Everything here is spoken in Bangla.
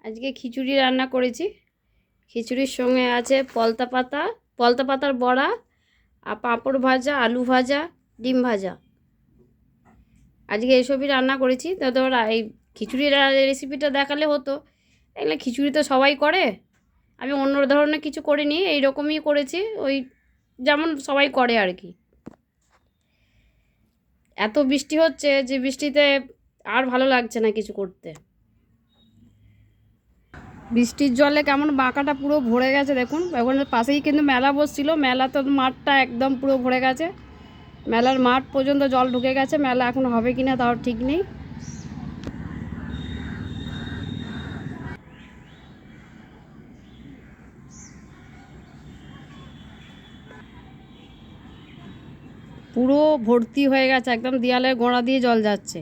আজকে খিচুড়ি রান্না করেছি। খিচুড়ির সঙ্গে আছে পলতা পাতার বড়া আর পাঁপড় ভাজা, আলু ভাজা, ডিম ভাজা। আজকে এসবই রান্না করেছি। তো তোমরা এই খিচুড়ির রেসিপিটা দেখালে হতো। এগুলো খিচুড়ি তো সবাই করে, আমি অন্য ধরনের কিছু করিনি, এইরকমই করেছি, ওই যেমন সবাই করে আর কি। এত বৃষ্টি হচ্ছে যে বৃষ্টিতে আর ভালো লাগছে না কিছু করতে। বৃষ্টির জলে কেমন বাঁকাটা পুরো ভরে গেছে দেখুন। এখন পাশেই কিন্তু মেলা বসছিল, মেলা তো মাঠটা একদম পুরো ভরে গেছে, মেলার মাঠ পর্যন্ত জল ঢুকে গেছে। মেলা এখন হবে কি না তাও ঠিক নেই। পুরো ভর্তি হয়ে গেছে, একদম দেয়ালের গোড়া দিয়ে জল যাচ্ছে।